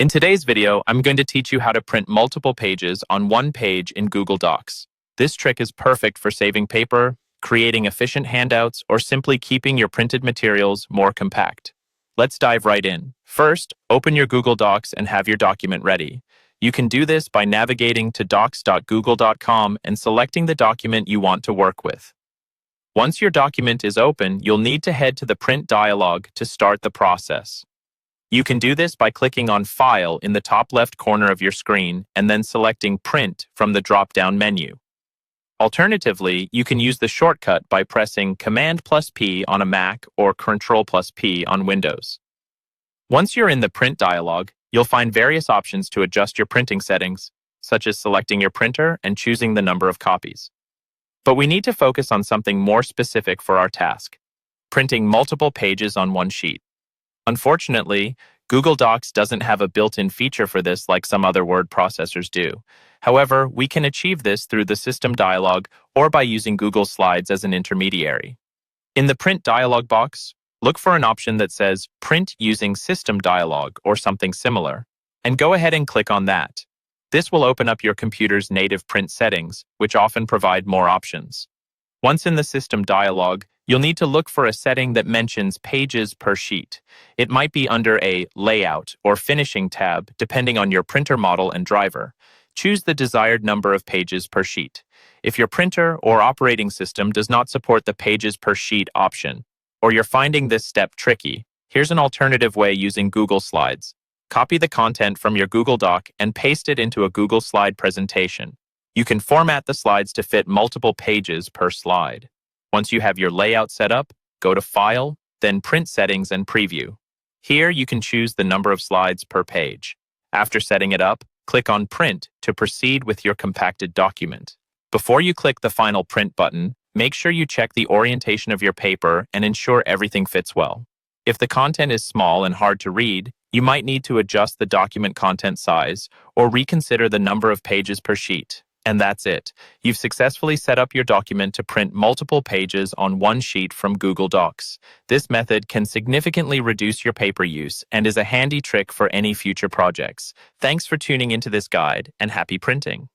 In today's video, I'm going to teach you how to print multiple pages on one page in Google Docs. This trick is perfect for saving paper, creating efficient handouts, or simply keeping your printed materials more compact. Let's dive right in. First, open your Google Docs and have your document ready. You can do this by navigating to docs.google.com and selecting the document you want to work with. Once your document is open, you'll need to head to the print dialog to start the process. You can do this by clicking on File in the top left corner of your screen and then selecting Print from the drop-down menu. Alternatively, you can use the shortcut by pressing Command+P on a Mac or Control+P on Windows. Once you're in the print dialog, you'll find various options to adjust your printing settings, such as selecting your printer and choosing the number of copies. But we need to focus on something more specific for our task: printing multiple pages on one sheet. Unfortunately, Google Docs doesn't have a built-in feature for this like some other word processors do. However, we can achieve this through the System dialog or by using Google Slides as an intermediary. In the Print dialog box, look for an option that says Print using System dialog or something similar, and go ahead and click on that. This will open up your computer's native print settings, which often provide more options. Once in the System dialog, you'll need to look for a setting that mentions pages per sheet. It might be under a Layout or Finishing tab, depending on your printer model and driver. Choose the desired number of pages per sheet. If your printer or operating system does not support the pages per sheet option, or you're finding this step tricky, here's an alternative way using Google Slides. Copy the content from your Google Doc and paste it into a Google Slide presentation. You can format the slides to fit multiple pages per slide. Once you have your layout set up, go to File, then Print Settings and Preview. Here you can choose the number of slides per page. After setting it up, click on Print to proceed with your compacted document. Before you click the final Print button, make sure you check the orientation of your paper and ensure everything fits well. If the content is small and hard to read, you might need to adjust the document content size or reconsider the number of pages per sheet. And that's it. You've successfully set up your document to print multiple pages on one sheet from Google Docs. This method can significantly reduce your paper use and is a handy trick for any future projects. Thanks for tuning into this guide, and happy printing.